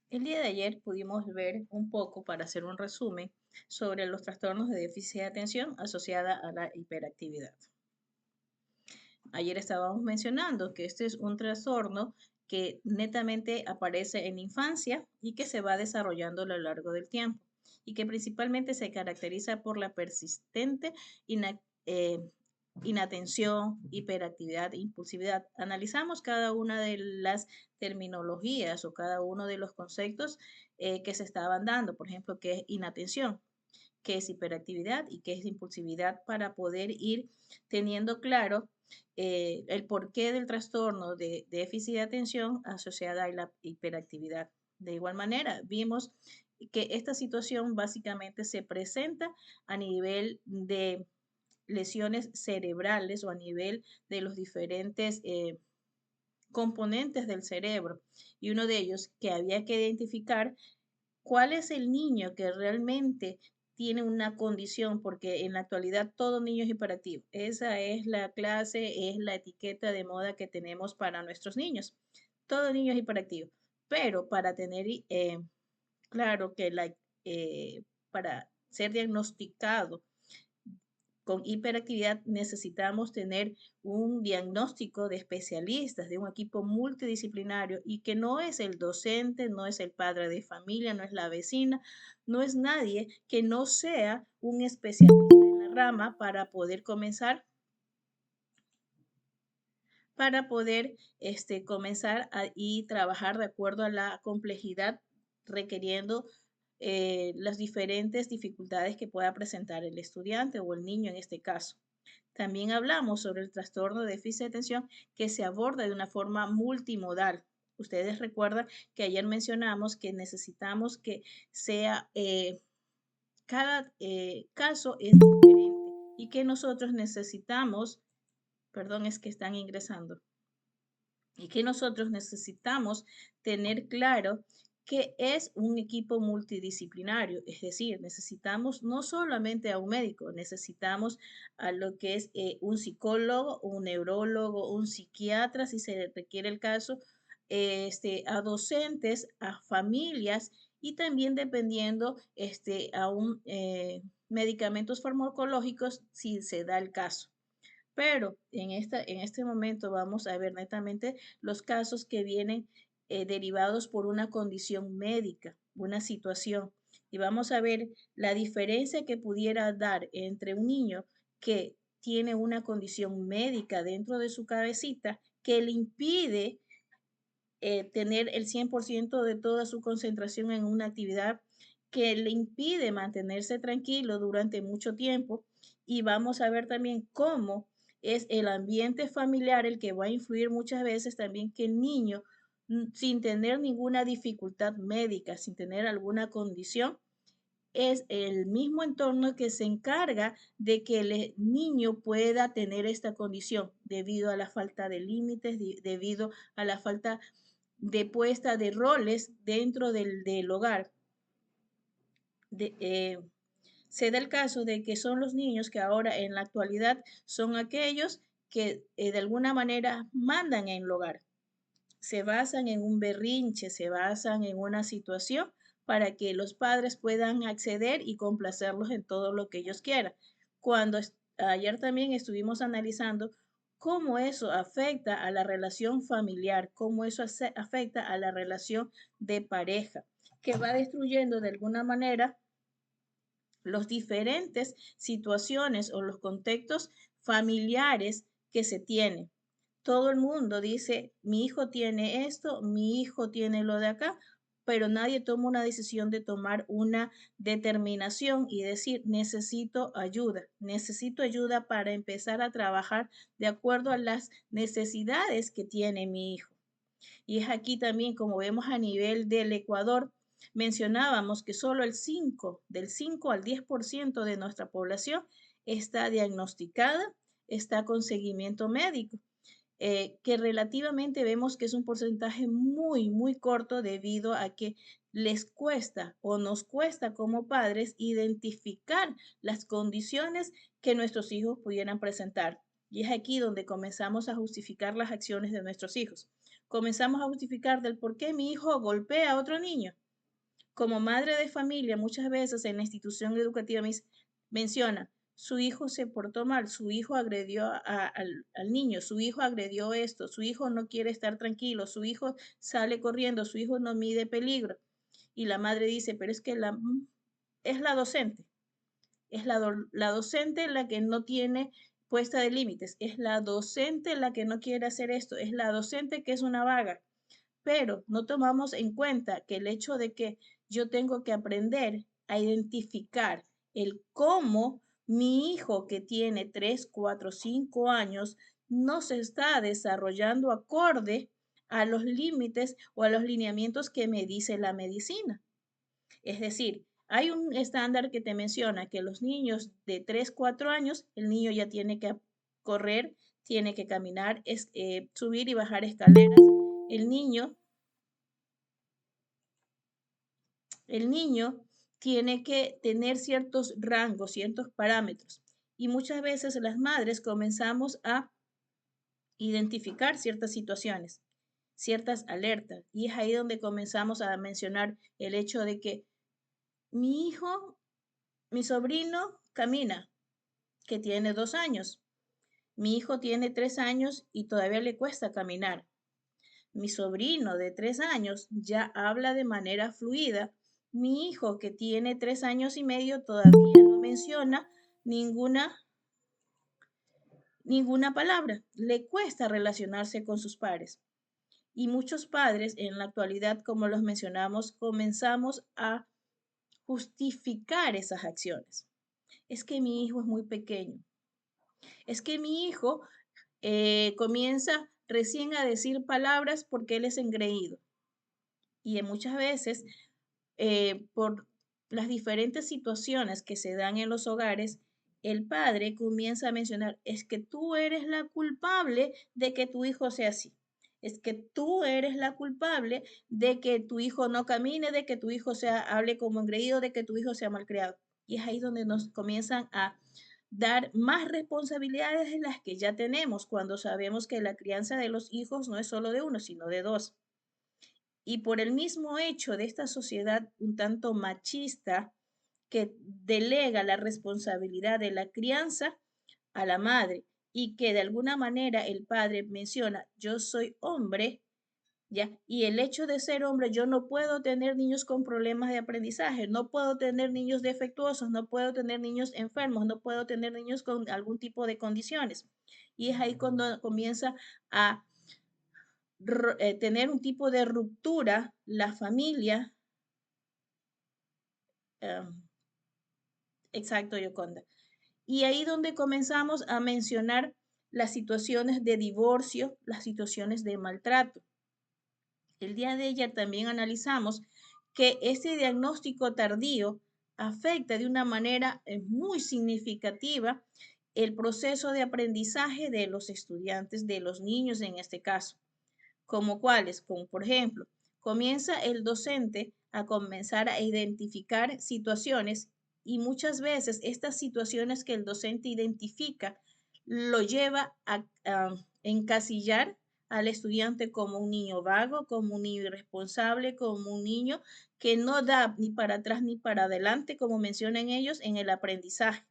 El día de ayer pudimos ver un poco, para hacer un resumen, sobre los trastornos de déficit de atención asociada a la hiperactividad. Ayer estábamos mencionando que este es un trastorno que netamente aparece en la infancia y que se va desarrollando a lo largo del tiempo y que principalmente se caracteriza por la persistente ina- eh, inatención, hiperactividad e impulsividad. Analizamos cada una de las terminologías o cada uno de los conceptos que se estaban dando, por ejemplo, qué es inatención, qué es hiperactividad y qué es impulsividad, para poder ir teniendo claro el porqué del trastorno de déficit de atención asociada a la hiperactividad. De igual manera, vimos que esta situación básicamente se presenta a nivel de lesiones cerebrales o a nivel de los diferentes componentes del cerebro. Y uno de ellos que había que identificar cuál es el niño que realmente tiene una condición, porque en la actualidad todo niño es hiperactivo. Esa es la clase, es la etiqueta de moda que tenemos para nuestros niños. Todo niño es hiperactivo, pero para tener claro que para ser diagnosticado con hiperactividad necesitamos tener un diagnóstico de especialistas, de un equipo multidisciplinario, y que no es el docente, no es el padre de familia, no es la vecina, no es nadie que no sea un especialista en la rama para poder comenzar y trabajar de acuerdo a la complejidad, requiriendo las diferentes dificultades que pueda presentar el estudiante o el niño en este caso. También hablamos sobre el trastorno de déficit de atención, que se aborda de una forma multimodal. Ustedes recuerdan que ayer mencionamos que necesitamos que sea, cada caso es diferente y que nosotros necesitamos, perdón, es que están ingresando, y que nosotros necesitamos tener claro que es un equipo multidisciplinario, es decir, necesitamos no solamente a un médico, necesitamos a lo que es un psicólogo, un neurólogo, un psiquiatra, si se requiere el caso, a docentes, a familias y también dependiendo a un medicamentos farmacológicos si se da el caso. Pero en este momento vamos a ver netamente los casos que vienen derivados por una condición médica, una situación. Y vamos a ver la diferencia que pudiera dar entre un niño que tiene una condición médica dentro de su cabecita que le impide tener el 100% de toda su concentración en una actividad, que le impide mantenerse tranquilo durante mucho tiempo. Y vamos a ver también cómo es el ambiente familiar el que va a influir muchas veces también, que el niño, sin tener ninguna dificultad médica, sin tener alguna condición, es el mismo entorno que se encarga de que el niño pueda tener esta condición debido a la falta de límites, debido a la falta de puesta de roles dentro del hogar. De, se da el caso de que son los niños que ahora en la actualidad son aquellos que de alguna manera mandan en el hogar. Se basan en un berrinche, se basan en una situación para que los padres puedan acceder y complacerlos en todo lo que ellos quieran. Cuando ayer también estuvimos analizando cómo eso afecta a la relación familiar, cómo eso afecta a la relación de pareja, que va destruyendo de alguna manera los diferentes situaciones o los contextos familiares que se tienen. Todo el mundo dice, mi hijo tiene esto, mi hijo tiene lo de acá, pero nadie toma una decisión de tomar una determinación y decir, necesito ayuda para empezar a trabajar de acuerdo a las necesidades que tiene mi hijo. Y es aquí también, como vemos a nivel del Ecuador, mencionábamos que solo del 5 al 10% de nuestra población está diagnosticada, está con seguimiento médico, que relativamente vemos que es un porcentaje muy, muy corto, debido a que les cuesta o nos cuesta como padres identificar las condiciones que nuestros hijos pudieran presentar. Y es aquí donde comenzamos a justificar las acciones de nuestros hijos. comenzamos a justificar del por qué mi hijo golpea a otro niño. Como madre de familia, muchas veces en la institución educativa menciona, su hijo se portó mal, su hijo agredió al niño, su hijo agredió esto, su hijo no quiere estar tranquilo, su hijo sale corriendo, su hijo no mide peligro. Y la madre dice, pero es que es la docente, es la docente la que no tiene puesta de límites, es la docente la que no quiere hacer esto, es la docente que es una vaga, pero no tomamos en cuenta que el hecho de que yo tengo que aprender a identificar el cómo mi hijo que tiene 3, 4, 5 años no se está desarrollando acorde a los límites o a los lineamientos que me dice la medicina. Es decir, hay un estándar que te menciona que los niños de 3, 4 años, el niño ya tiene que correr, tiene que caminar, subir y bajar escaleras. El niño El niño tiene que tener ciertos rangos, ciertos parámetros. Y muchas veces las madres comenzamos a identificar ciertas situaciones, ciertas alertas. Y es ahí donde comenzamos a mencionar el hecho de que mi hijo, mi sobrino camina, que tiene 2 años. Mi hijo tiene 3 años y todavía le cuesta caminar. Mi sobrino de 3 años ya habla de manera fluida. Mi hijo que tiene 3 años y medio todavía no menciona ninguna, ninguna palabra. Le cuesta relacionarse con sus pares. Y muchos padres en la actualidad, como los mencionamos, comenzamos a justificar esas acciones. Es que mi hijo es muy pequeño. Es que mi hijo comienza recién a decir palabras porque él es engreído. Y muchas veces, por las diferentes situaciones que se dan en los hogares, el padre comienza a mencionar, es que tú eres la culpable de que tu hijo sea así. Es que tú eres la culpable de que tu hijo no camine, de que tu hijo hable como engreído, de que tu hijo sea malcriado. Y es ahí donde nos comienzan a dar más responsabilidades de las que ya tenemos cuando sabemos que la crianza de los hijos no es solo de uno, sino de dos. Y por el mismo hecho de esta sociedad un tanto machista que delega la responsabilidad de la crianza a la madre y que de alguna manera el padre menciona, yo soy hombre, ¿ya? Y el hecho de ser hombre, yo no puedo tener niños con problemas de aprendizaje, no puedo tener niños defectuosos, no puedo tener niños enfermos, no puedo tener niños con algún tipo de condiciones. Y es ahí cuando comienza a tener un tipo de ruptura la familia. eh, exacto, Yoconda. Y ahí donde comenzamos a mencionar las situaciones de divorcio, las situaciones de maltrato. El día de ayer también analizamos que ese diagnóstico tardío afecta de una manera muy significativa el proceso de aprendizaje de los estudiantes, de los niños en este caso. Como cuáles, como por ejemplo, comienza el docente a comenzar a identificar situaciones y muchas veces estas situaciones que el docente identifica lo lleva a encasillar al estudiante como un niño vago, como un niño irresponsable, como un niño que no da ni para atrás ni para adelante, como mencionan ellos, en el aprendizaje.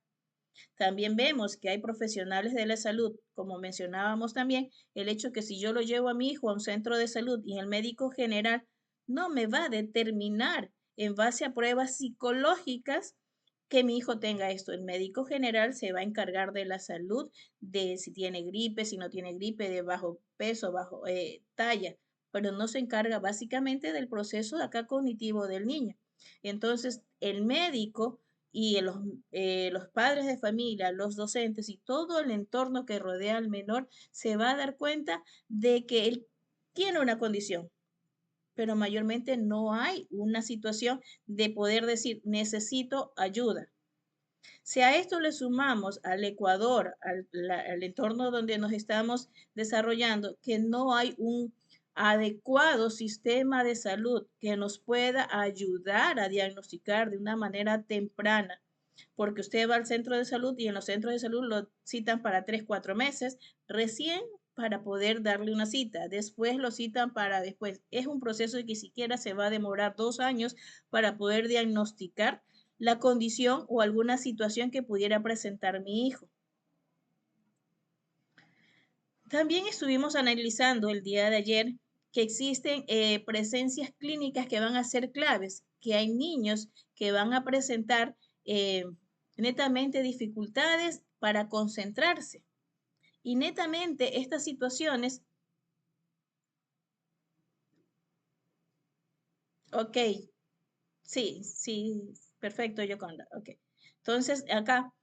También vemos que hay profesionales de la salud, como mencionábamos también, el hecho que si yo lo llevo a mi hijo a un centro de salud y el médico general no me va a determinar en base a pruebas psicológicas que mi hijo tenga esto. El médico general se va a encargar de la salud, de si tiene gripe, si no tiene gripe, de bajo peso, bajo talla, pero no se encarga básicamente del proceso de acá cognitivo del niño. Entonces, el médico y los padres de familia, los docentes y todo el entorno que rodea al menor se va a dar cuenta de que él tiene una condición, pero mayormente no hay una situación de poder decir necesito ayuda. Si a esto le sumamos al Ecuador, al entorno donde nos estamos desarrollando, que no hay un adecuado sistema de salud que nos pueda ayudar a diagnosticar de una manera temprana, porque usted va al centro de salud y en los centros de salud lo citan para 3, 4 meses, recién para poder darle una cita. Después lo citan para después. Es un proceso que siquiera se va a demorar 2 años para poder diagnosticar la condición o alguna situación que pudiera presentar mi hijo. También estuvimos analizando el día de ayer que existen presencias clínicas que van a ser claves, que hay niños que van a presentar netamente dificultades para concentrarse. Y netamente estas situaciones, ok, sí, sí, perfecto, Yoconda, ok. Entonces, acá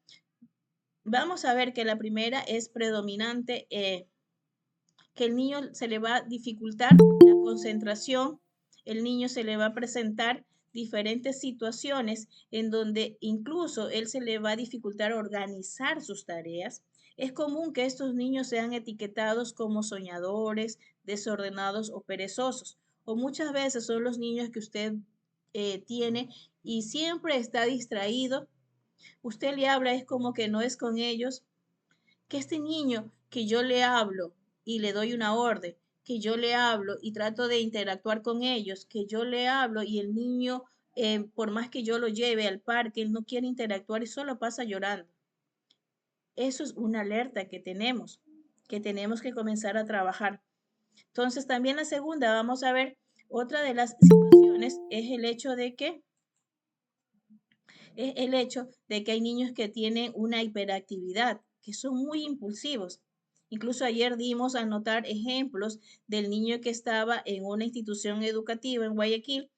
vamos a ver que la primera es predominante, que el niño se le va a dificultar la concentración, el niño se le va a presentar diferentes situaciones en donde incluso él se le va a dificultar organizar sus tareas. Es común que estos niños sean etiquetados como soñadores, desordenados o perezosos. O muchas veces son los niños que usted tiene y siempre está distraído. Usted le habla, es como que no es con ellos, que este niño que yo le hablo y le doy una orden, que yo le hablo y trato de interactuar con ellos, que yo le hablo y el niño, por más que yo lo lleve al parque, él no quiere interactuar y solo pasa llorando. Eso es una alerta que tenemos que comenzar a trabajar. Entonces, también la segunda, vamos a ver, otra de las situaciones es el hecho de que hay niños que tienen una hiperactividad, que son muy impulsivos. Incluso ayer dimos a notar ejemplos del niño que estaba en una institución educativa en Guayaquil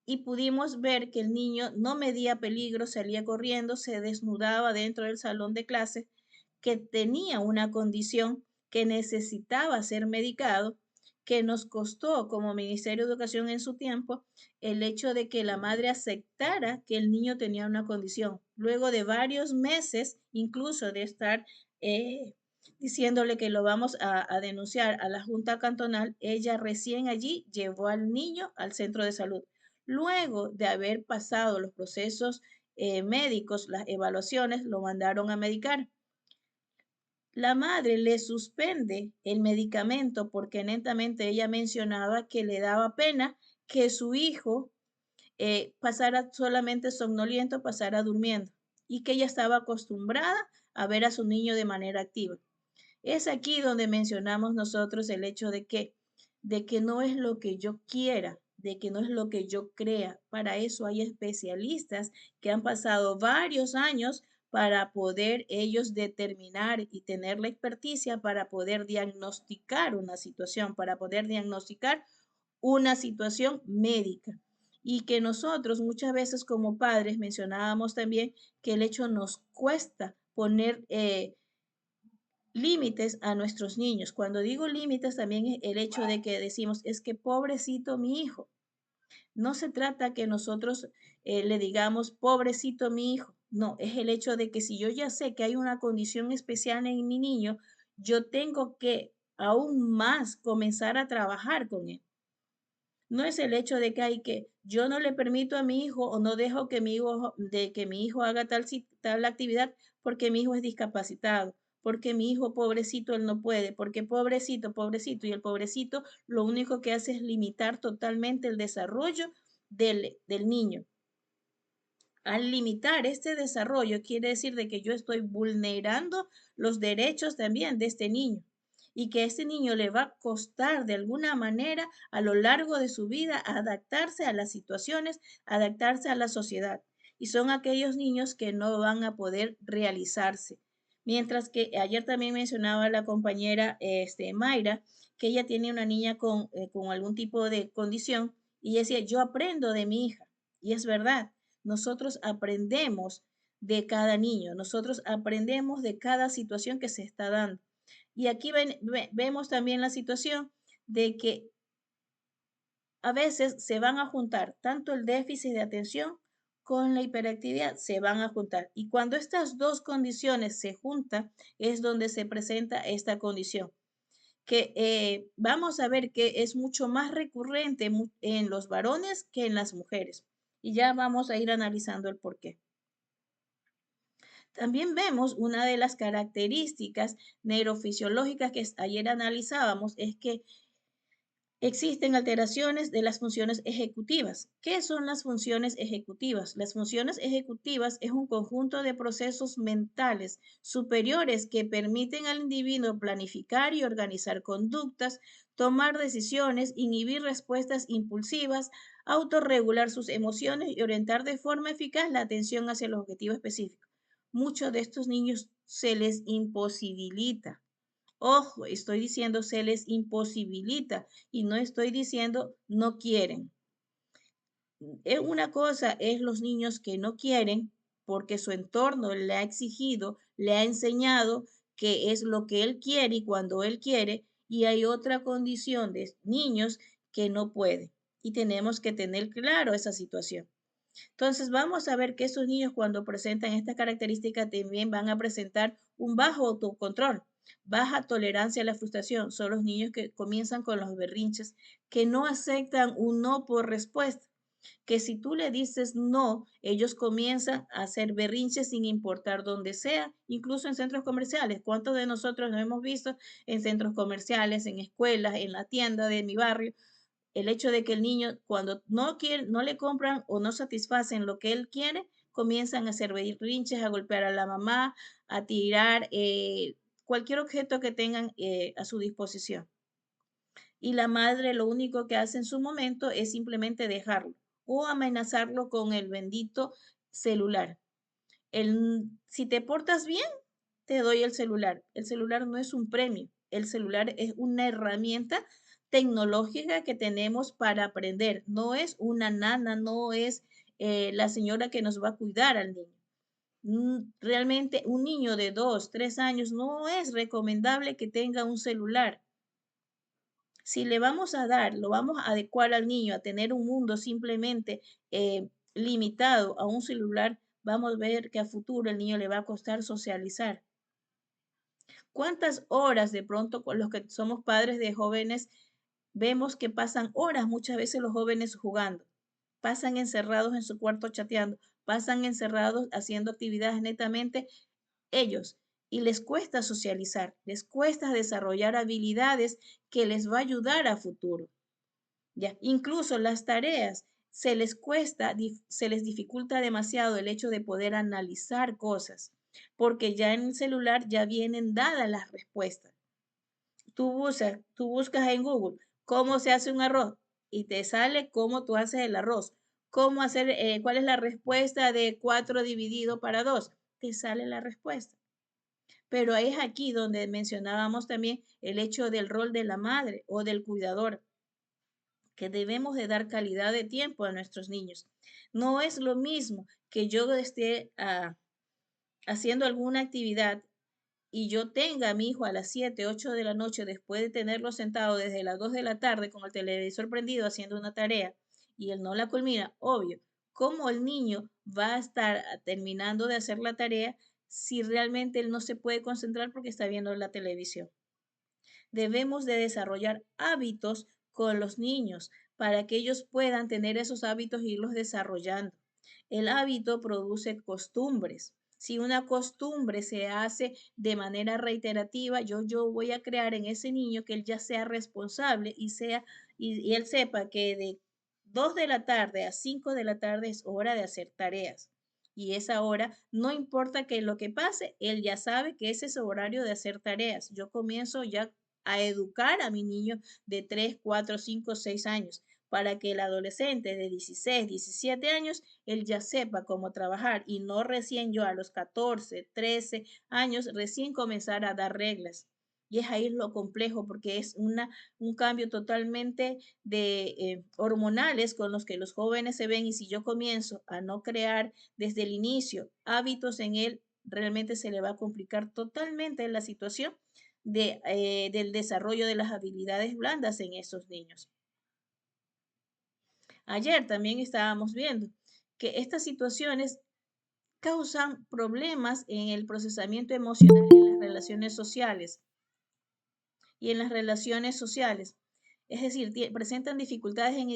y pudimos ver que el niño no medía peligro, salía corriendo, se desnudaba dentro del salón de clase, que tenía una condición que necesitaba ser medicado, que nos costó como Ministerio de Educación en su tiempo el hecho de que la madre aceptara que el niño tenía una condición. Luego de varios meses, incluso de estar diciéndole que lo vamos a denunciar a la Junta Cantonal, ella recién allí llevó al niño al centro de salud. Luego de haber pasado los procesos médicos, las evaluaciones, lo mandaron a medicar. La madre le suspende el medicamento porque netamente ella mencionaba que le daba pena que su hijo pasara solamente somnoliento, pasara durmiendo y que ella estaba acostumbrada a ver a su niño de manera activa. Es aquí donde mencionamos nosotros el hecho de que no es lo que yo quiera, de que no es lo que yo crea. Para eso hay especialistas que han pasado varios años para poder ellos determinar y tener la experticia para poder diagnosticar una situación, para poder diagnosticar una situación médica. Y que nosotros muchas veces como padres mencionábamos también que el hecho nos cuesta poner límites a nuestros niños. Cuando digo límites, también es el hecho de que decimos, es que pobrecito mi hijo. No se trata que nosotros le digamos, pobrecito mi hijo. No, es el hecho de que si yo ya sé que hay una condición especial en mi niño, yo tengo que aún más comenzar a trabajar con él. No es el hecho de que hay que yo no le permito a mi hijo o no dejo que mi hijo haga tal actividad porque mi hijo es discapacitado, porque mi hijo pobrecito él no puede, porque pobrecito, pobrecito y el pobrecito lo único que hace es limitar totalmente el desarrollo del niño. Al limitar este desarrollo quiere decir de que yo estoy vulnerando los derechos también de este niño y que a este niño le va a costar de alguna manera a lo largo de su vida adaptarse a las situaciones, adaptarse a la sociedad. Y son aquellos niños que no van a poder realizarse. Mientras que ayer también mencionaba la compañera Mayra que ella tiene una niña con algún tipo de condición y decía, yo aprendo de mi hija. Y es verdad, nosotros aprendemos de cada niño, nosotros aprendemos de cada situación que se está dando. Y aquí vemos también la situación de que a veces se van a juntar tanto el déficit de atención con la hiperactividad, se van a juntar. Y cuando estas dos condiciones se juntan, es donde se presenta esta condición, que vamos a ver que es mucho más recurrente en los varones que en las mujeres. Y ya vamos a ir analizando el por qué. También vemos una de las características neurofisiológicas que ayer analizábamos, es que existen alteraciones de las funciones ejecutivas. ¿Qué son las funciones ejecutivas? Las funciones ejecutivas es un conjunto de procesos mentales superiores que permiten al individuo planificar y organizar conductas, tomar decisiones, inhibir respuestas impulsivas, autorregular sus emociones y orientar de forma eficaz la atención hacia el objetivo específico. Muchos de estos niños se les imposibilita. Ojo, estoy diciendo se les imposibilita y no estoy diciendo no quieren. Una cosa es los niños que no quieren porque su entorno le ha exigido, le ha enseñado que es lo que él quiere y cuando él quiere, y hay otra condición de niños que no pueden. Y tenemos que tener claro esa situación. Entonces vamos a ver que esos niños cuando presentan esta característica también van a presentar un bajo autocontrol, baja tolerancia a la frustración. Son los niños que comienzan con los berrinches, que no aceptan un no por respuesta, que si tú le dices no, ellos comienzan a hacer berrinches sin importar dónde sea, incluso en centros comerciales. ¿Cuántos de nosotros nos hemos visto en centros comerciales, en escuelas, en la tienda de mi barrio? El hecho de que el niño cuando no quiere, no le compran o no satisfacen lo que él quiere, comienzan a hacer berrinches, a golpear a la mamá, a tirar cualquier objeto que tengan a su disposición. Y la madre lo único que hace en su momento es simplemente dejarlo o amenazarlo con el bendito celular. Si te portas bien, te doy el celular. El celular no es un premio, el celular es una herramienta tecnológica que tenemos para aprender. No es una nana, no es la señora que nos va a cuidar al niño. Realmente un niño de 2, 3 años no es recomendable que tenga un celular. Si le vamos a dar, lo vamos a adecuar al niño a tener un mundo simplemente limitado a un celular, vamos a ver que a futuro el niño le va a costar socializar. ¿Cuántas horas de pronto con los que somos padres de jóvenes vemos que pasan horas muchas veces los jóvenes jugando? Pasan encerrados en su cuarto chateando, pasan encerrados haciendo actividades netamente ellos y les cuesta socializar, les cuesta desarrollar habilidades que les va a ayudar a futuro. Ya, incluso las tareas se les cuesta, se les dificulta demasiado el hecho de poder analizar cosas, porque ya en el celular ya vienen dadas las respuestas. Tú buscas en Google cómo se hace un arroz y te sale cómo tú haces el arroz. Cómo hacer, cuál es la respuesta de 4 dividido para 2. Te sale la respuesta. Pero es aquí donde mencionábamos también el hecho del rol de la madre o del cuidador, que debemos de dar calidad de tiempo a nuestros niños. No es lo mismo que yo esté haciendo alguna actividad y yo tenga a mi hijo a las 7, 8 de la noche después de tenerlo sentado desde las 2 de la tarde con el televisor prendido haciendo una tarea y él no la culmina, obvio, ¿cómo el niño va a estar terminando de hacer la tarea si realmente él no se puede concentrar porque está viendo la televisión? Debemos de desarrollar hábitos con los niños para que ellos puedan tener esos hábitos e irlos desarrollando. El hábito produce costumbres. Si una costumbre se hace de manera reiterativa, yo voy a crear en ese niño que él ya sea responsable y él sepa que de 2 de la tarde a 5 de la tarde es hora de hacer tareas. Y esa hora, no importa que lo que pase, él ya sabe que ese es su horario de hacer tareas. Yo comienzo ya a educar a mi niño de 3, 4, 5, 6 años para que el adolescente de 16, 17 años, él ya sepa cómo trabajar y no recién yo a los 14, 13 años recién comenzar a dar reglas. Y es ahí lo complejo porque es un cambio totalmente de hormonales con los que los jóvenes se ven y si yo comienzo a no crear desde el inicio hábitos en él, realmente se le va a complicar totalmente la situación del desarrollo de las habilidades blandas en esos niños. Ayer también estábamos viendo que estas situaciones causan problemas en el procesamiento emocional y en las relaciones sociales Es decir, presentan dificultades en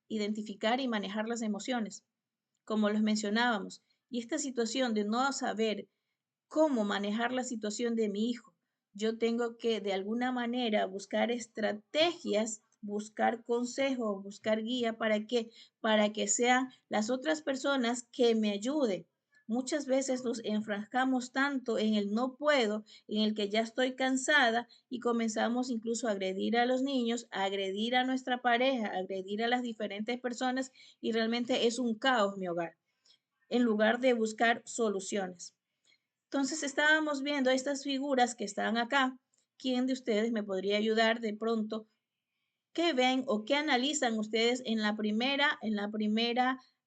identificar y manejar las emociones, como los mencionábamos. Y esta situación de no saber cómo manejar la situación de mi hijo. Yo tengo que de alguna manera buscar estrategias, buscar consejos, buscar guía para que sean las otras personas que me ayuden. Muchas veces nos enfrascamos tanto en el no puedo, en el que ya estoy cansada y comenzamos incluso a agredir a los niños, a agredir a nuestra pareja, a agredir a las diferentes personas y realmente es un caos mi hogar, en lugar de buscar soluciones. Entonces estábamos viendo estas figuras que están acá. ¿Quién de ustedes me podría ayudar de pronto? ¿Qué ven o qué analizan ustedes en la primera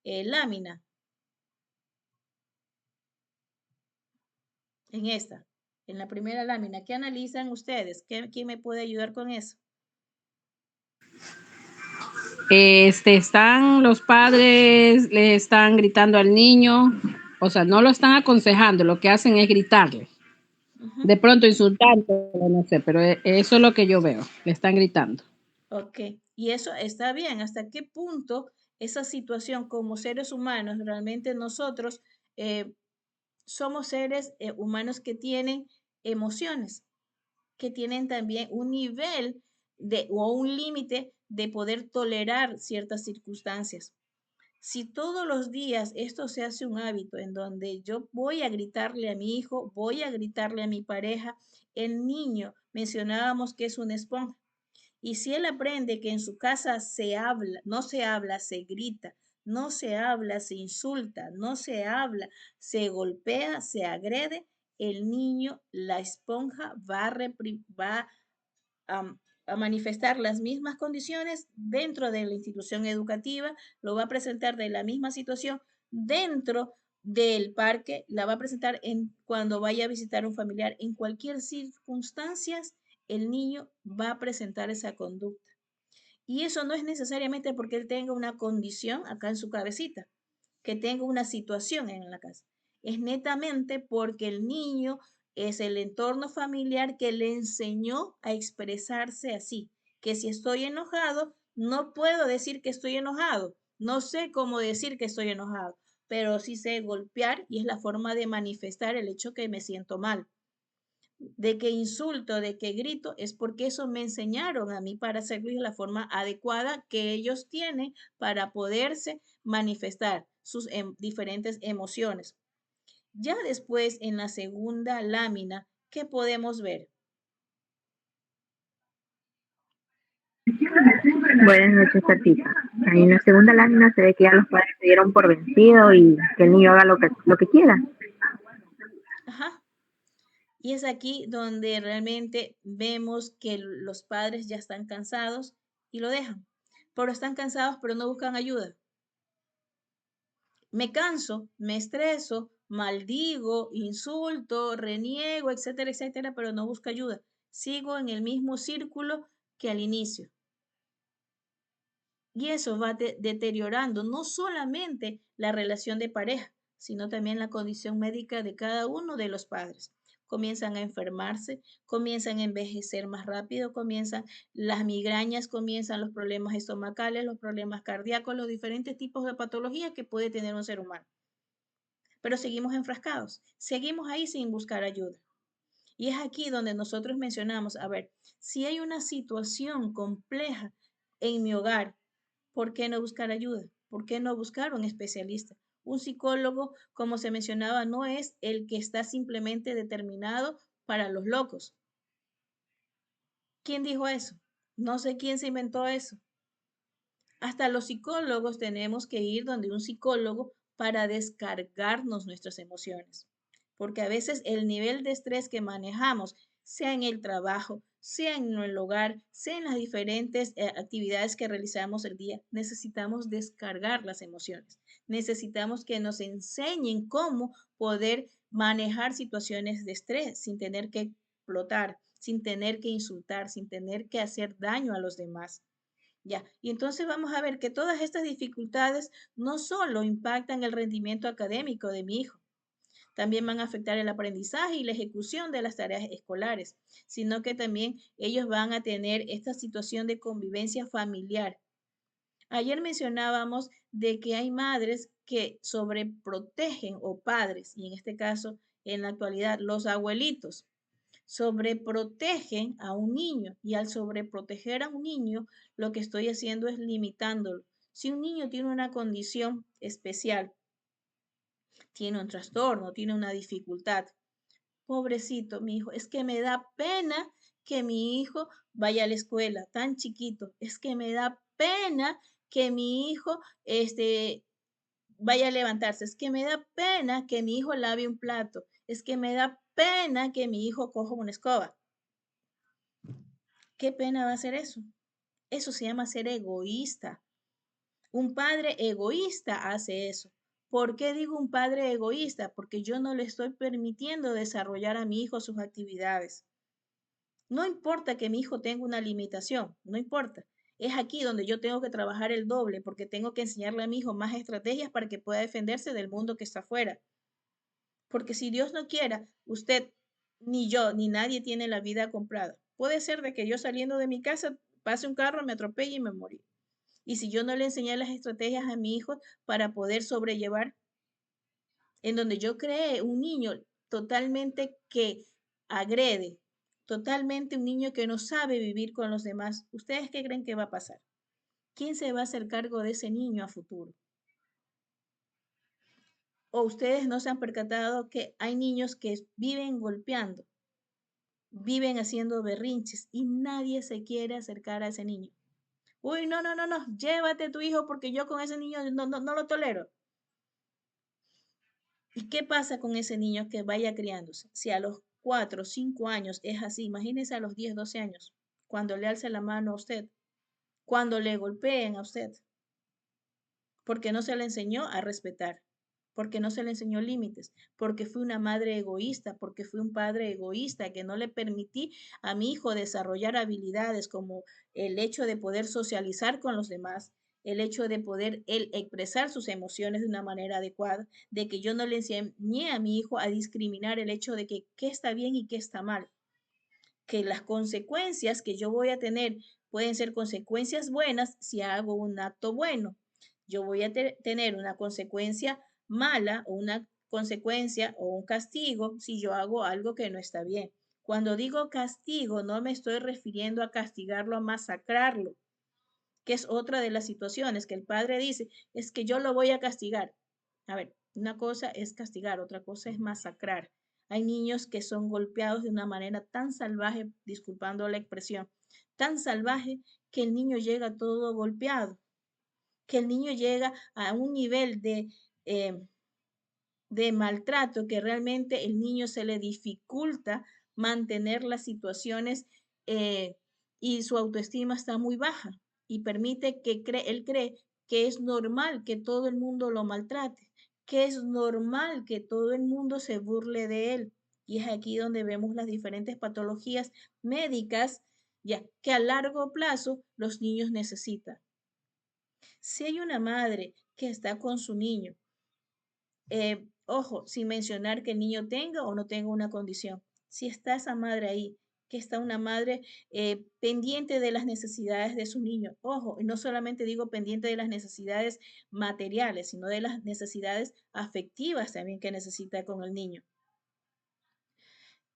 lámina? En esta, en la primera lámina. ¿Qué analizan ustedes? ¿Quién me puede ayudar con eso? Están los padres, le están gritando al niño, o sea, no lo están aconsejando, lo que hacen es gritarle. De pronto insultando, no sé, pero eso es lo que yo veo, le están gritando. Ok, y eso está bien. ¿Hasta qué punto esa situación como seres humanos, realmente nosotros somos seres humanos que tienen emociones, que tienen también un nivel o un límite de poder tolerar ciertas circunstancias? Si todos los días esto se hace un hábito en donde yo voy a gritarle a mi hijo, voy a gritarle a mi pareja, el niño, mencionábamos que es una esponja. Y si él aprende que en su casa se habla, se grita, no se habla, se insulta, no se habla, se golpea, se agrede, el niño, la esponja, va a, a manifestar las mismas condiciones dentro de la institución educativa, lo va a presentar de la misma situación dentro del parque, la va a presentar cuando vaya a visitar un familiar, en cualquier circunstancia, el niño va a presentar esa conducta. Y eso no es necesariamente porque él tenga una condición acá en su cabecita, que tenga una situación en la casa. Es netamente porque el niño es el entorno familiar que le enseñó a expresarse así, que si estoy enojado, no puedo decir que estoy enojado, no sé cómo decir que estoy enojado, pero sí sé golpear y es la forma de manifestar el hecho que me siento mal. De que insulto, de que grito, es porque eso me enseñaron a mí para hacerlo de la forma adecuada que ellos tienen para poderse manifestar sus diferentes emociones. Ya después, en la segunda lámina, ¿qué podemos ver? Buenas noches, Tatita. Ahí en la segunda lámina se ve que ya los padres se dieron por vencido y que el niño haga lo que quiera. Ajá. Y es aquí donde realmente vemos que los padres ya están cansados y lo dejan. Pero están cansados, pero no buscan ayuda. Me canso, me estreso, maldigo, insulto, reniego, etcétera, etcétera, pero no busco ayuda. Sigo en el mismo círculo que al inicio. Y eso va deteriorando no solamente la relación de pareja, sino también la condición médica de cada uno de los padres. Comienzan a enfermarse, comienzan a envejecer más rápido, comienzan las migrañas, comienzan los problemas estomacales, los problemas cardíacos, los diferentes tipos de patologías que puede tener un ser humano. Pero seguimos enfrascados, seguimos ahí sin buscar ayuda. Y es aquí donde nosotros mencionamos, a ver, si hay una situación compleja en mi hogar, ¿por qué no buscar ayuda? ¿Por qué no buscar un especialista? Un psicólogo, como se mencionaba, no es el que está simplemente determinado para los locos. ¿Quién dijo eso? No sé quién se inventó eso. Hasta los psicólogos tenemos que ir donde un psicólogo para descargarnos nuestras emociones, porque a veces el nivel de estrés que manejamos, sea en el trabajo, sea en el hogar, sea en las diferentes actividades que realizamos el día, necesitamos descargar las emociones. Necesitamos que nos enseñen cómo poder manejar situaciones de estrés sin tener que explotar, sin tener que insultar, sin tener que hacer daño a los demás. Ya, y entonces vamos a ver que todas estas dificultades no solo impactan el rendimiento académico de mi hijo, también van a afectar el aprendizaje y la ejecución de las tareas escolares, sino que también ellos van a tener esta situación de convivencia familiar. Ayer mencionábamos de que hay madres que sobreprotegen o padres, y en este caso en la actualidad, los abuelitos sobreprotegen a un niño y al sobreproteger a un niño, lo que estoy haciendo es limitándolo. Si un niño tiene una condición especial, tiene un trastorno, tiene una dificultad, pobrecito mi hijo, es que me da pena que mi hijo vaya a la escuela tan chiquito, es que me da pena que mi hijo vaya a levantarse, es que me da pena que mi hijo lave un plato, es que me da pena que mi hijo coja una escoba. ¿Qué pena va a ser eso? Eso se llama ser egoísta. Un padre egoísta hace eso. ¿Por qué digo un padre egoísta? Porque yo no le estoy permitiendo desarrollar a mi hijo sus actividades. No importa que mi hijo tenga una limitación, no importa. Es aquí donde yo tengo que trabajar el doble porque tengo que enseñarle a mi hijo más estrategias para que pueda defenderse del mundo que está afuera. Porque si Dios no quiera, usted, ni yo, ni nadie tiene la vida comprada. Puede ser de que yo saliendo de mi casa pase un carro, me atropelle y me morí. Y si yo no le enseñé las estrategias a mi hijo para poder sobrellevar, en donde yo creé un niño totalmente que agrede, totalmente un niño que no sabe vivir con los demás, ¿ustedes qué creen que va a pasar? ¿Quién se va a hacer cargo de ese niño a futuro? ¿O ustedes no se han percatado que hay niños que viven golpeando, viven haciendo berrinches y nadie se quiere acercar a ese niño? Uy, no, no, no, no, llévate a tu hijo porque yo con ese niño no lo tolero. ¿Y qué pasa con ese niño que vaya criándose? Si a los 4 o 5 años es así, imagínese a los 10, 12 años, cuando le alce la mano a usted, cuando le golpeen a usted, porque no se le enseñó a respetar, porque no se le enseñó límites, porque fui una madre egoísta, porque fui un padre egoísta que no le permití a mi hijo desarrollar habilidades como el hecho de poder socializar con los demás, el hecho de poder él expresar sus emociones de una manera adecuada, de que yo no le enseñé a mi hijo a discriminar el hecho de que qué está bien y qué está mal, que las consecuencias que yo voy a tener pueden ser consecuencias buenas si hago un acto bueno. Yo voy a tener una consecuencia mala o una consecuencia o un castigo si yo hago algo que no está bien. Cuando digo castigo, no me estoy refiriendo a castigarlo, a masacrarlo, que es otra de las situaciones que el padre dice, es que yo lo voy a castigar. A ver, una cosa es castigar, otra cosa es masacrar. Hay niños que son golpeados de una manera tan salvaje, disculpando la expresión, tan salvaje que el niño llega todo golpeado, que el niño llega a un nivel eh, de maltrato que realmente el niño se le dificulta mantener las situaciones y su autoestima está muy baja y permite que él cree que es normal que todo el mundo lo maltrate, que es normal que todo el mundo se burle de él. Y es aquí donde vemos las diferentes patologías médicas ya que a largo plazo los niños necesitan. Si hay una madre que está con su niño, ojo, sin mencionar que el niño tenga o no tenga una condición. Si está esa madre ahí, que está una madre pendiente de las necesidades de su niño. Ojo, y no solamente digo pendiente de las necesidades materiales, sino de las necesidades afectivas también que necesita con el niño.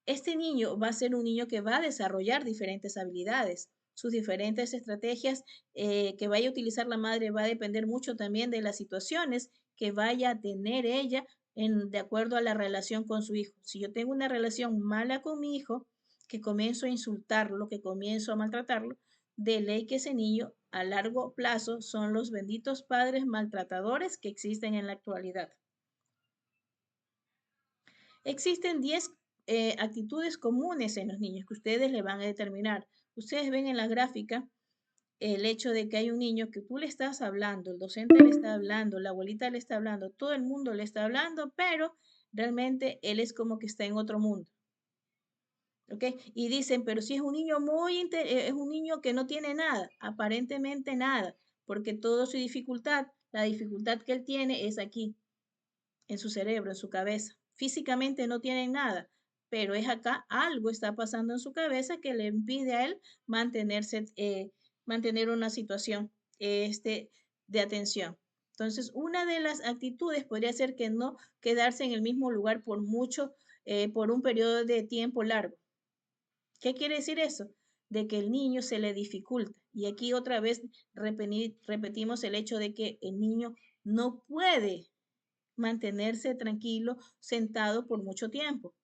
Este niño va a ser un niño que va a desarrollar diferentes habilidades. Sus diferentes estrategias que vaya a utilizar la madre va a depender mucho también de las situaciones que vaya a tener ella de acuerdo a la relación con su hijo. Si yo tengo una relación mala con mi hijo, que comienzo a insultarlo, que comienzo a maltratarlo, de ley que ese niño a largo plazo son los benditos padres maltratadores que existen en la actualidad. Existen 10 actitudes comunes en los niños que ustedes le van a determinar. Ustedes ven en la gráfica el hecho de que hay un niño que tú le estás hablando, el docente le está hablando, la abuelita le está hablando, todo el mundo le está hablando, pero realmente él es como que está en otro mundo. ¿Ok? Y dicen, pero si es un niño es un niño que no tiene nada, aparentemente nada, porque toda su dificultad, la dificultad que él tiene es aquí, en su cerebro, en su cabeza. Físicamente no tienen nada, pero es acá algo está pasando en su cabeza que le impide a él mantener una situación de atención. Entonces, una de las actitudes podría ser que no quedarse en el mismo lugar por mucho por un periodo de tiempo largo. ¿Qué quiere decir eso? De que el niño se le dificulta. Y aquí otra vez repetimos el hecho de que el niño no puede mantenerse tranquilo sentado por mucho tiempo.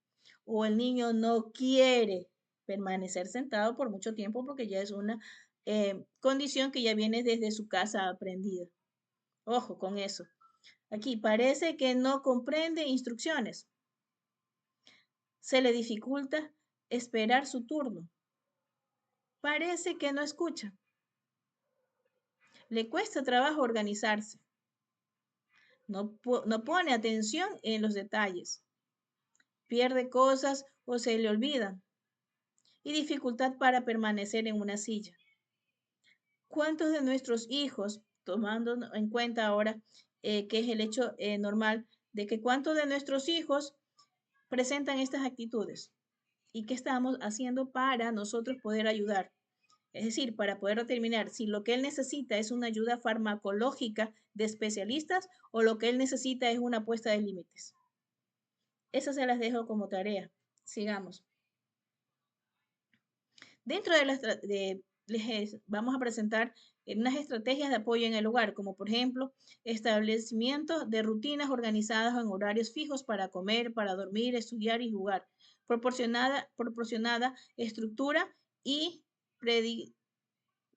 O el niño no quiere permanecer sentado por mucho tiempo porque ya es una condición que ya viene desde su casa aprendida. Ojo con eso. Aquí parece que no comprende instrucciones. Se le dificulta esperar su turno. Parece que no escucha. Le cuesta trabajo organizarse. No pone atención en los detalles. Pierde cosas o se le olvidan. Y dificultad para permanecer en una silla. ¿Cuántos de nuestros hijos, tomando en cuenta ahora que es el hecho normal de que cuántos de nuestros hijos presentan estas actitudes? ¿Y qué estamos haciendo para nosotros poder ayudar? Es decir, para poder determinar si lo que él necesita es una ayuda farmacológica de especialistas o lo que él necesita es una puesta de límites. Esas se las dejo como tarea. Sigamos. Dentro de las vamos a presentar unas estrategias de apoyo en el hogar, como por ejemplo, establecimiento de rutinas organizadas en horarios fijos para comer, para dormir, estudiar y jugar, proporcionada estructura y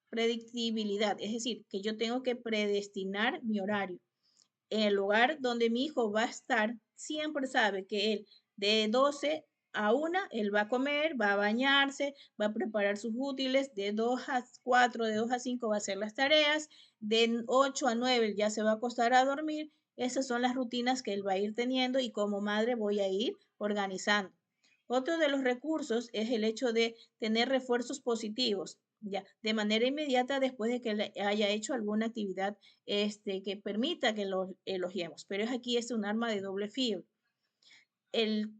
predictibilidad, es decir, que yo tengo que predestinar mi horario. En el lugar donde mi hijo va a estar, siempre sabe que él de 12 a 1, él va a comer, va a bañarse, va a preparar sus útiles, de 2 a 4, de 2 a 5 va a hacer las tareas, de 8 a 9 ya se va a acostar a dormir. Esas son las rutinas que él va a ir teniendo y como madre voy a ir organizando. Otro de los recursos es el hecho de tener refuerzos positivos, ya, de manera inmediata después de que haya hecho alguna actividad que permita que lo elogiemos. Pero aquí es un arma de doble filo. El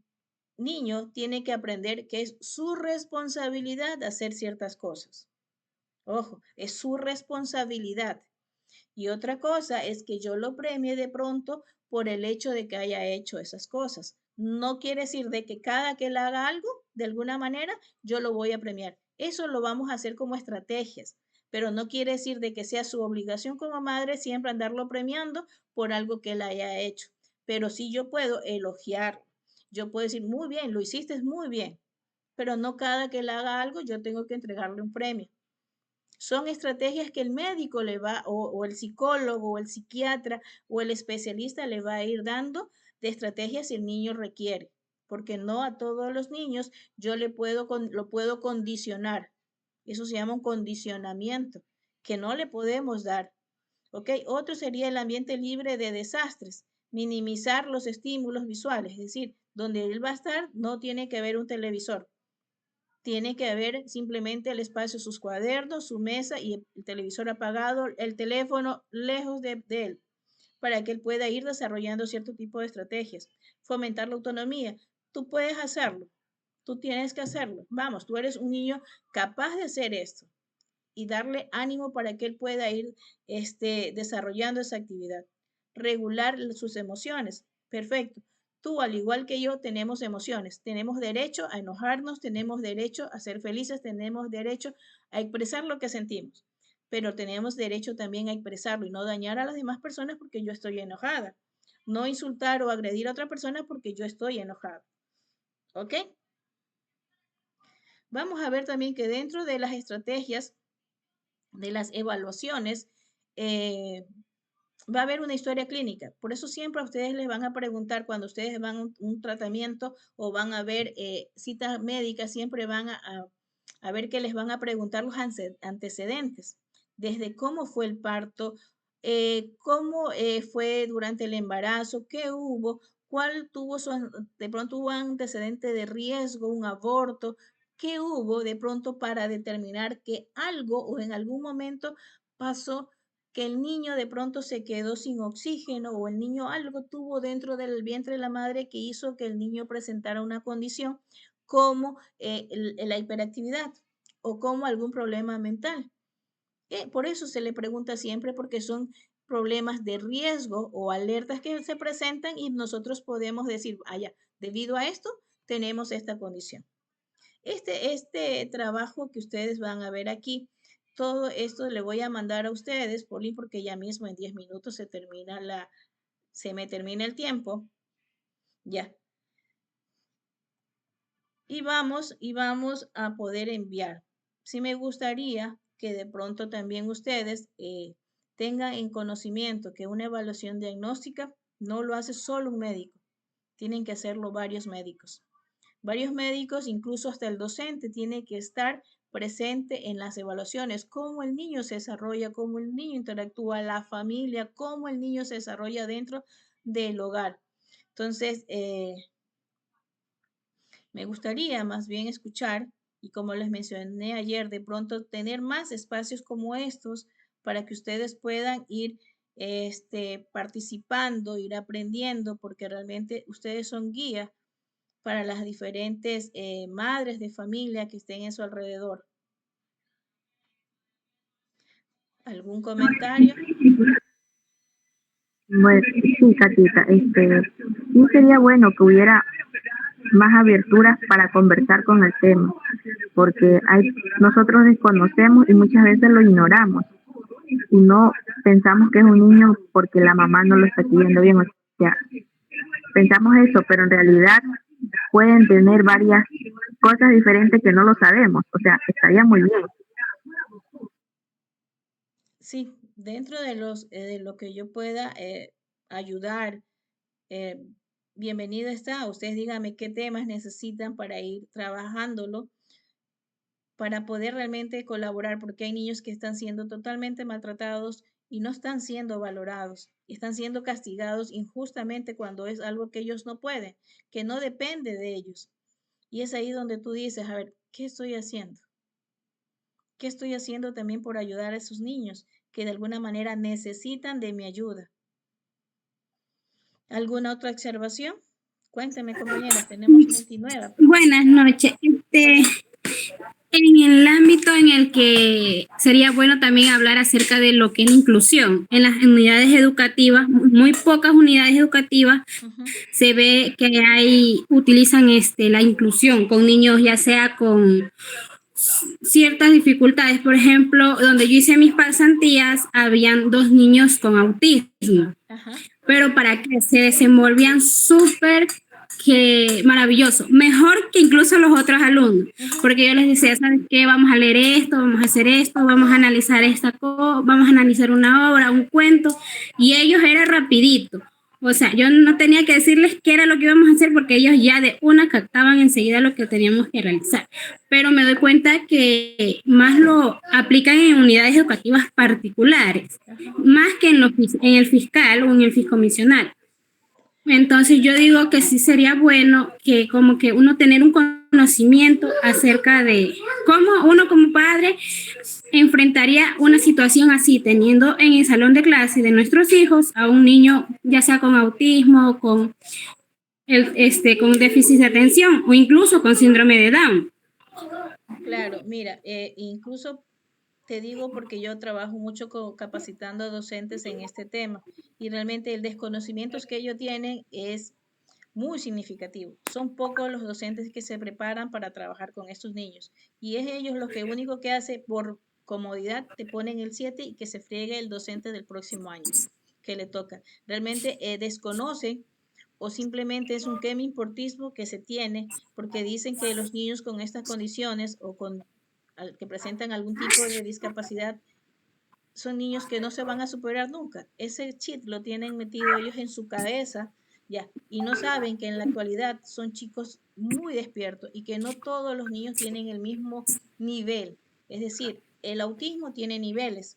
niño tiene que aprender que es su responsabilidad hacer ciertas cosas. Ojo, es su responsabilidad. Y otra cosa es que yo lo premie de pronto por el hecho de que haya hecho esas cosas. No quiere decir de que cada que él haga algo, de alguna manera, yo lo voy a premiar. Eso lo vamos a hacer como estrategias, pero no quiere decir de que sea su obligación como madre siempre andarlo premiando por algo que él haya hecho. Pero sí yo puedo elogiar. Yo puedo decir, muy bien, lo hiciste muy bien, pero no cada que él haga algo yo tengo que entregarle un premio. Son estrategias que el médico le va, o el psicólogo, o el psiquiatra, o el especialista le va a ir dando de estrategias si el niño requiere, porque no a todos los niños yo lo puedo condicionar. Eso se llama un condicionamiento, que no le podemos dar. ¿Ok? Otro sería el ambiente libre de desastres, minimizar los estímulos visuales, es decir, donde él va a estar no tiene que haber un televisor. Tiene que haber simplemente el espacio, sus cuadernos, su mesa y el televisor apagado, el teléfono lejos de él, para que él pueda ir desarrollando cierto tipo de estrategias. Fomentar la autonomía. Tú puedes hacerlo, tú tienes que hacerlo. Vamos, tú eres un niño capaz de hacer esto y darle ánimo para que él pueda ir desarrollando esa actividad. Regular sus emociones. Perfecto. Tú, al igual que yo, tenemos emociones. Tenemos derecho a enojarnos, tenemos derecho a ser felices, tenemos derecho a expresar lo que sentimos. Pero tenemos derecho también a expresarlo y no dañar a las demás personas porque yo estoy enojada. No insultar o agredir a otra persona porque yo estoy enojada. ¿Ok? Vamos a ver también que dentro de las estrategias de las evaluaciones, va a haber una historia clínica. Por eso siempre a ustedes les van a preguntar cuando ustedes van a un tratamiento o van a ver citas médicas, siempre van a ver que les van a preguntar los antecedentes, desde cómo fue el parto, cómo fue durante el embarazo, qué hubo, cuál tuvo de pronto hubo antecedente de riesgo, un aborto, qué hubo de pronto para determinar que algo o en algún momento pasó que el niño de pronto se quedó sin oxígeno o el niño algo tuvo dentro del vientre de la madre que hizo que el niño presentara una condición como la hiperactividad o como algún problema mental. Por eso se le pregunta siempre porque son problemas de riesgo o alertas que se presentan y nosotros podemos decir, debido a esto, tenemos esta condición. Este trabajo que ustedes van a ver aquí, todo esto le voy a mandar a ustedes, Pauline, porque ya mismo en 10 minutos se me termina el tiempo. Ya. Y vamos a poder enviar. Sí me gustaría que de pronto también ustedes tengan en conocimiento que una evaluación diagnóstica no lo hace solo un médico, tienen que hacerlo varios médicos. Varios médicos, incluso hasta el docente, tiene que estar presente en las evaluaciones, cómo el niño se desarrolla, cómo el niño interactúa, la familia, cómo el niño se desarrolla dentro del hogar. Entonces, me gustaría más bien escuchar y como les mencioné ayer, de pronto tener más espacios como estos para que ustedes puedan ir participando, ir aprendiendo, porque realmente ustedes son guía para las diferentes madres de familia que estén en su alrededor. ¿Algún comentario? Bueno, sí, Catita, sí sería bueno que hubiera más aberturas para conversar con el tema, porque nosotros desconocemos y muchas veces lo ignoramos y no pensamos que es un niño porque la mamá no lo está cuidando bien, o sea, pensamos eso, pero en realidad pueden tener varias cosas diferentes que no lo sabemos, o sea, estaría muy bien. Sí, dentro de lo que yo pueda ayudar, eh, bienvenida está. Ustedes díganme qué temas necesitan para ir trabajándolo, para poder realmente colaborar, porque hay niños que están siendo totalmente maltratados y no están siendo valorados, están siendo castigados injustamente cuando es algo que ellos no pueden, que no depende de ellos. Y es ahí donde tú dices, a ver, ¿qué estoy haciendo? ¿Qué estoy haciendo también por ayudar a esos niños que de alguna manera necesitan de mi ayuda? ¿Alguna otra observación? Cuénteme, compañera, tenemos 29. Buenas noches. Hola. En el ámbito en el que sería bueno también hablar acerca de lo que es la inclusión. En las unidades educativas, muy pocas unidades educativas, se ve que utilizan la inclusión con niños, ya sea con ciertas dificultades. Por ejemplo, donde yo hice mis pasantías, habían 2 niños con autismo. Ajá. Pero para que se desenvolvían súper que maravilloso, mejor que incluso los otros alumnos, porque yo les decía, ¿sabes qué? Vamos a leer esto, vamos a hacer esto, vamos a analizar vamos a analizar una obra, un cuento, y ellos era rapidito. O sea, yo no tenía que decirles qué era lo que íbamos a hacer porque ellos ya de una captaban enseguida lo que teníamos que realizar. Pero me doy cuenta que más lo aplican en unidades educativas particulares, más que en el fiscal o en el fiscomisional. Entonces yo digo que sí sería bueno que como que uno tener un conocimiento acerca de cómo uno como padre enfrentaría una situación así, teniendo en el salón de clase de nuestros hijos a un niño ya sea con autismo o con déficit de atención o incluso con síndrome de Down. Claro, mira, incluso te digo porque yo trabajo mucho capacitando a docentes en este tema y realmente el desconocimiento que ellos tienen es muy significativo. Son pocos los docentes que se preparan para trabajar con estos niños y es ellos lo que único que hace por comodidad te ponen el 7 y que se friegue el docente del próximo año que le toca. Realmente desconocen o simplemente es un importismo que se tiene porque dicen que los niños con estas condiciones o que presentan algún tipo de discapacidad son niños que no se van a superar nunca. Ese chip lo tienen metido ellos en su cabeza, ya, y no saben que en la actualidad son chicos muy despiertos y que no todos los niños tienen el mismo nivel. Es decir, el autismo tiene niveles,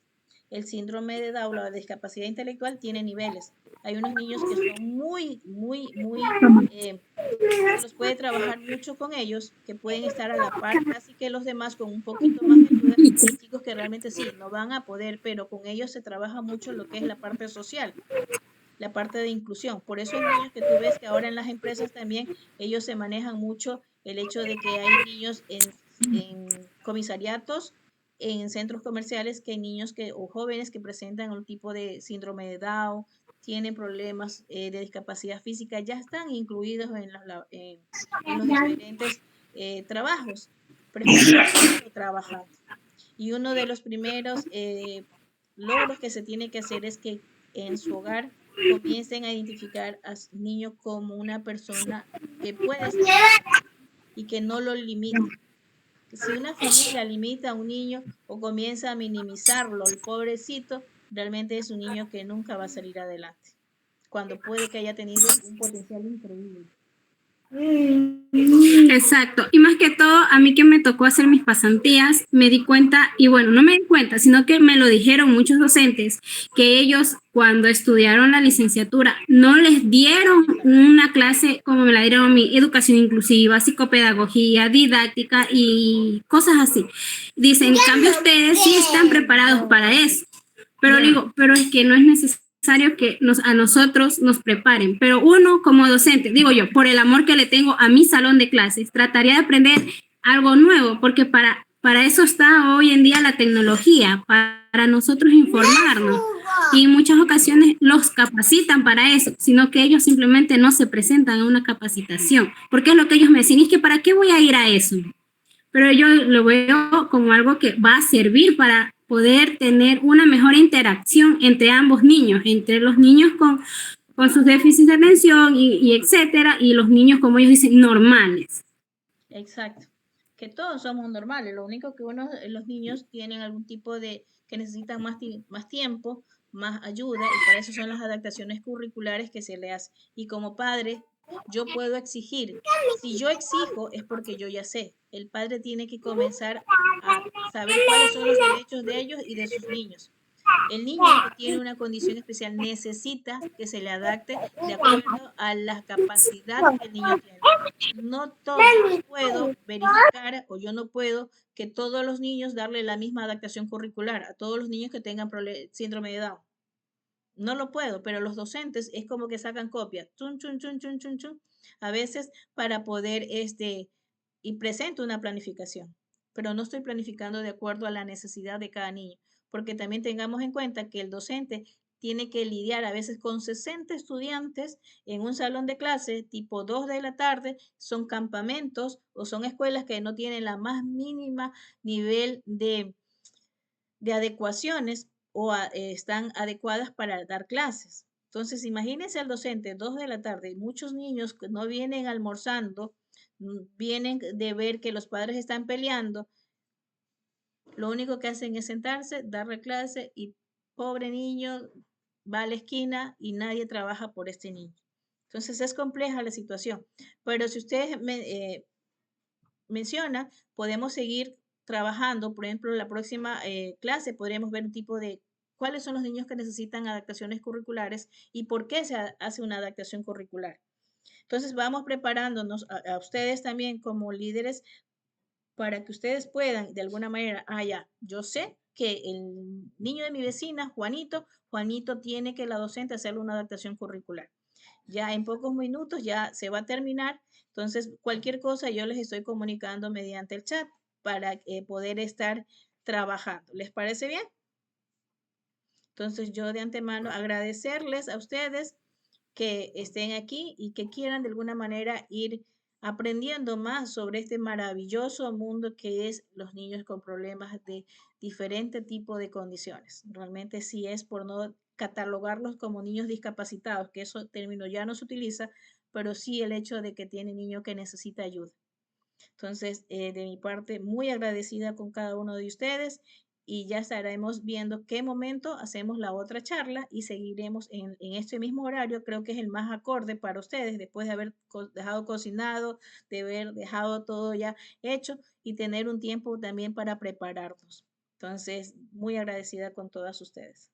el síndrome de Down, la discapacidad intelectual tiene niveles. Hay unos niños que son se los puede trabajar mucho con ellos, que pueden estar a la par casi que los demás con un poquito más de ayuda. Hay chicos que realmente sí, no van a poder, pero con ellos se trabaja mucho lo que es la parte social, la parte de inclusión. Por eso hay niños que tú ves que ahora en las empresas también ellos se manejan mucho el hecho de que hay niños en comisariatos, en centros comerciales, que hay niños o jóvenes que presentan un tipo de síndrome de Down, tienen problemas de discapacidad física, ya están incluidos en los diferentes trabajos, preparando, trabajando. Y uno de los primeros logros que se tiene que hacer es que en su hogar comiencen a identificar al niño como una persona que puede ser y que no lo limite. Si una familia limita a un niño o comienza a minimizarlo, el pobrecito, realmente es un niño que nunca va a salir adelante, cuando puede que haya tenido un potencial increíble. Exacto. Y más que todo, a mí que me tocó hacer mis pasantías, me di cuenta, y bueno, no me di cuenta, sino que me lo dijeron muchos docentes, que ellos cuando estudiaron la licenciatura no les dieron una clase como me la dieron a mí, educación inclusiva, psicopedagogía, didáctica y cosas así. Dicen, en cambio ustedes sí están preparados para eso. Pero digo, pero es que no es necesario que a nosotros nos preparen, pero uno como docente, digo yo, por el amor que le tengo a mi salón de clases, trataría de aprender algo nuevo, porque para eso está hoy en día la tecnología, para nosotros informarnos. Y en muchas ocasiones los capacitan para eso, sino que ellos simplemente no se presentan a una capacitación, porque es lo que ellos me decían, es que ¿para qué voy a ir a eso? Pero yo lo veo como algo que va a servir para poder tener una mejor interacción entre ambos niños, entre los niños con sus déficits de atención y etcétera, y los niños, como ellos dicen, normales. Exacto. Que todos somos normales. Lo único que los niños tienen algún tipo que necesitan más tiempo, más ayuda, y para eso son las adaptaciones curriculares que se le hacen. Y como padre, yo puedo exigir. Si yo exijo, es porque yo ya sé. El padre tiene que comenzar a saber cuáles son los derechos de ellos y de sus niños. El niño que tiene una condición especial necesita que se le adapte de acuerdo a la capacidad que el niño tiene. No puedo verificar o yo no puedo que todos los niños darle la misma adaptación curricular a todos los niños que tengan síndrome de Down. No lo puedo, pero los docentes es como que sacan copia, chun, chun, chun, chun, chun, chun, a veces para poder y presento una planificación, pero no estoy planificando de acuerdo a la necesidad de cada niño, porque también tengamos en cuenta que el docente tiene que lidiar a veces con 60 estudiantes en un salón de clase tipo 2 de la tarde, son campamentos o son escuelas que no tienen la más mínima nivel de adecuaciones o están adecuadas para dar clases. Entonces, imagínense al docente 2 de la tarde, muchos niños que no vienen almorzando, vienen de ver que los padres están peleando, lo único que hacen es sentarse, darle clase y pobre niño va a la esquina y nadie trabaja por este niño. Entonces es compleja la situación, pero si ustedes menciona, podemos seguir trabajando. Por ejemplo, en la próxima clase podríamos ver un tipo de cuáles son los niños que necesitan adaptaciones curriculares y por qué se hace una adaptación curricular. Entonces vamos preparándonos a ustedes también como líderes para que ustedes puedan de alguna manera, ya, yo sé que el niño de mi vecina, Juanito tiene que la docente hacerle una adaptación curricular. Ya en pocos minutos ya se va a terminar, entonces cualquier cosa yo les estoy comunicando mediante el chat para poder estar trabajando. ¿Les parece bien? Entonces yo de antemano agradecerles a ustedes que estén aquí y que quieran de alguna manera ir aprendiendo más sobre este maravilloso mundo que es los niños con problemas de diferente tipo de condiciones. Realmente sí es por no catalogarlos como niños discapacitados, que eso término ya no se utiliza, pero sí el hecho de que tiene niño que necesita ayuda. Entonces, de mi parte, muy agradecida con cada uno de ustedes y ya estaremos viendo qué momento hacemos la otra charla y seguiremos en este mismo horario. Creo que es el más acorde para ustedes después de haber dejado cocinado, de haber dejado todo ya hecho y tener un tiempo también para prepararnos. Entonces, muy agradecida con todas ustedes.